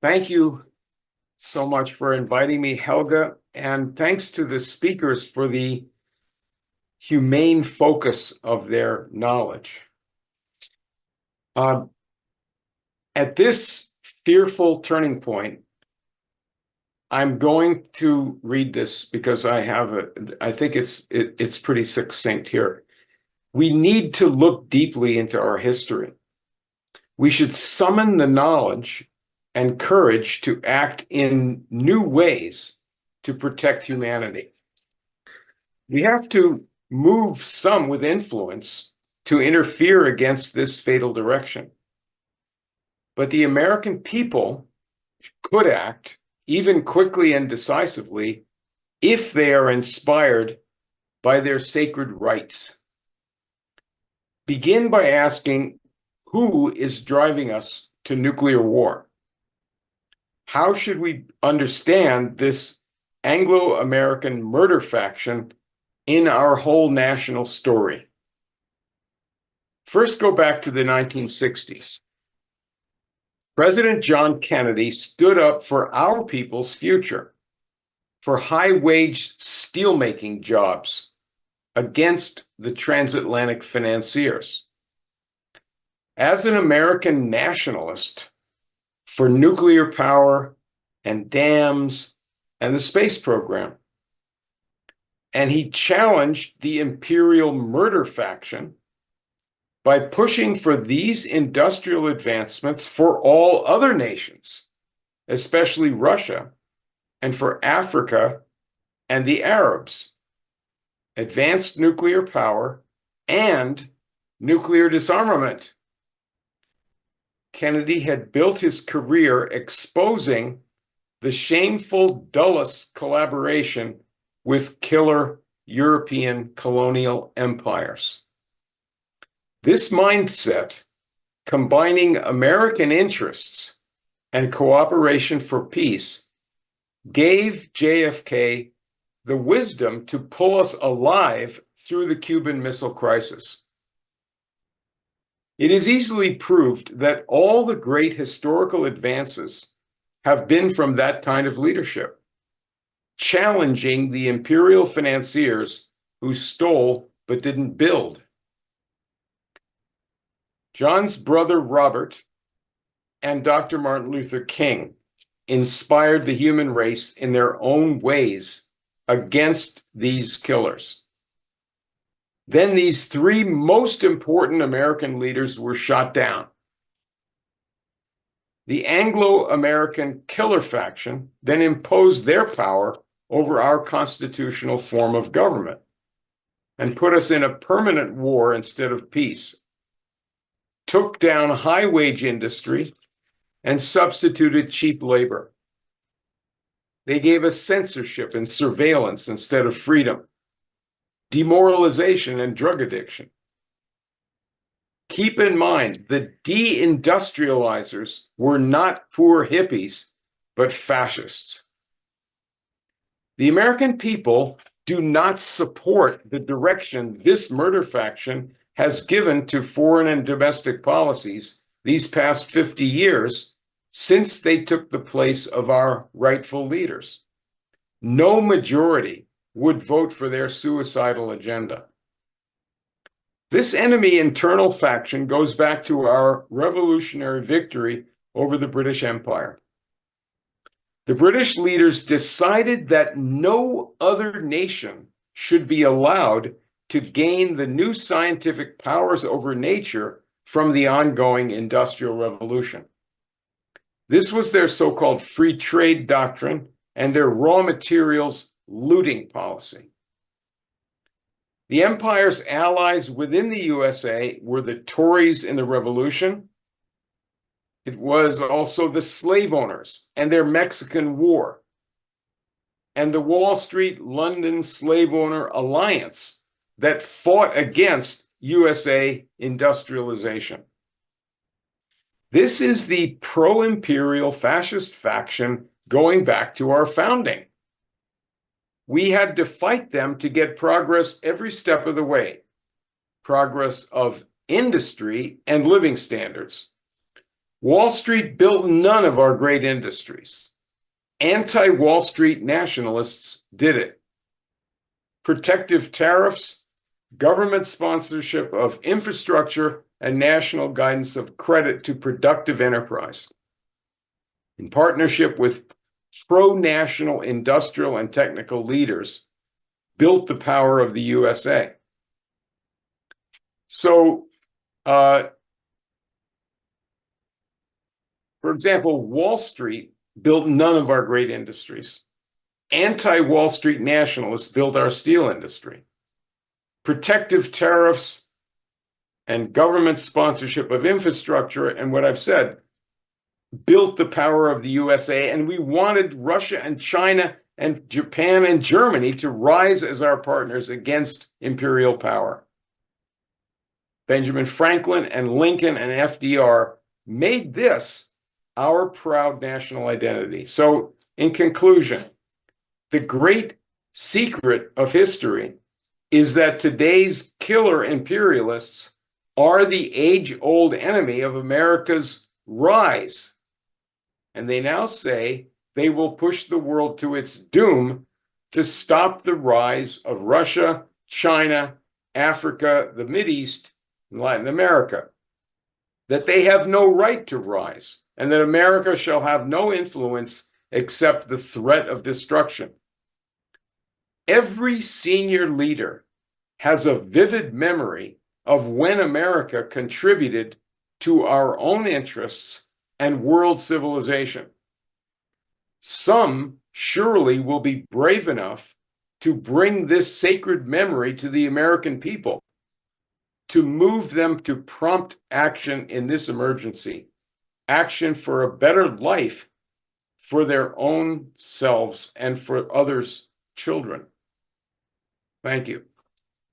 Thank you so much for inviting me, Helga, and thanks to the speakers for the humane focus of their knowledge. At this fearful turning point, I'm going to read this because I think it's pretty succinct here. We need to look deeply into our history. We should summon the knowledge and courage to act in new ways to protect humanity. We have to move some with influence to interfere against this fatal direction. But the American people could act even quickly and decisively if they are inspired by their sacred rights. Begin by asking, who is driving us to nuclear war? How should we understand this Anglo-American murder faction in our whole national story? First, go back to the 1960s. President John Kennedy stood up for our people's future, for high-wage steelmaking jobs against the transatlantic financiers. As an American nationalist, for nuclear power and dams and the space program. And he challenged the imperial murder faction by pushing for these industrial advancements for all other nations, especially Russia, and for Africa and the Arabs. Advanced nuclear power and nuclear disarmament. Kennedy had built his career exposing the shameful Dulles collaboration with killer European colonial empires. This mindset, combining American interests and cooperation for peace, gave JFK the wisdom to pull us alive through the Cuban Missile Crisis. It is easily proved that all the great historical advances have been from that kind of leadership, challenging the imperial financiers who stole but didn't build. John's brother Robert and Dr. Martin Luther King inspired the human race in their own ways against these killers. Then these three most important American leaders were shot down. The Anglo-American killer faction then imposed their power over our constitutional form of government and put us in a permanent war instead of peace, took down high-wage industry, and substituted cheap labor. They gave us censorship and surveillance instead of freedom, demoralization and drug addiction. Keep in mind, the deindustrializers were not poor hippies, but fascists. The American people do not support the direction this murder faction has given to foreign and domestic policies these past 50 years since they took the place of our rightful leaders. No majority would vote for their suicidal agenda. This enemy internal faction goes back to our revolutionary victory over the British Empire. The British leaders decided that no other nation should be allowed to gain the new scientific powers over nature from the ongoing Industrial Revolution. This was their so-called free trade doctrine and their raw materials looting policy. The empire's allies within the USA were the Tories in the Revolution. It was also the slave owners and their Mexican War, and the Wall Street London Slave Owner Alliance that fought against USA industrialization. This is the pro-imperial fascist faction going back to our founding. We had to fight them to get progress every step of the way. Progress of industry and living standards. Wall Street built none of our great industries. Anti-Wall Street nationalists did it. Protective tariffs, government sponsorship of infrastructure, and national guidance of credit to productive enterprise, in partnership with pro-national industrial and technical leaders, built the power of the USA. So, for example, Wall Street built none of our great industries. Anti-Wall Street nationalists built our steel industry. Protective tariffs and government sponsorship of infrastructure, and what I've said, built the power of the USA, and we wanted Russia and China and Japan and Germany to rise as our partners against imperial power. Benjamin Franklin and Lincoln and FDR made this our proud national identity. So, in conclusion, the great secret of history is that today's killer imperialists are the age-old enemy of America's rise. And they now say they will push the world to its doom to stop the rise of Russia, China, Africa, the Mideast, and Latin America. That they have no right to rise, and that America shall have no influence except the threat of destruction. Every senior leader has a vivid memory of when America contributed to our own interests and world civilization. Some surely will be brave enough to bring this sacred memory to the American people, to move them to prompt action in this emergency, action for a better life for their own selves and for others' children. Thank you.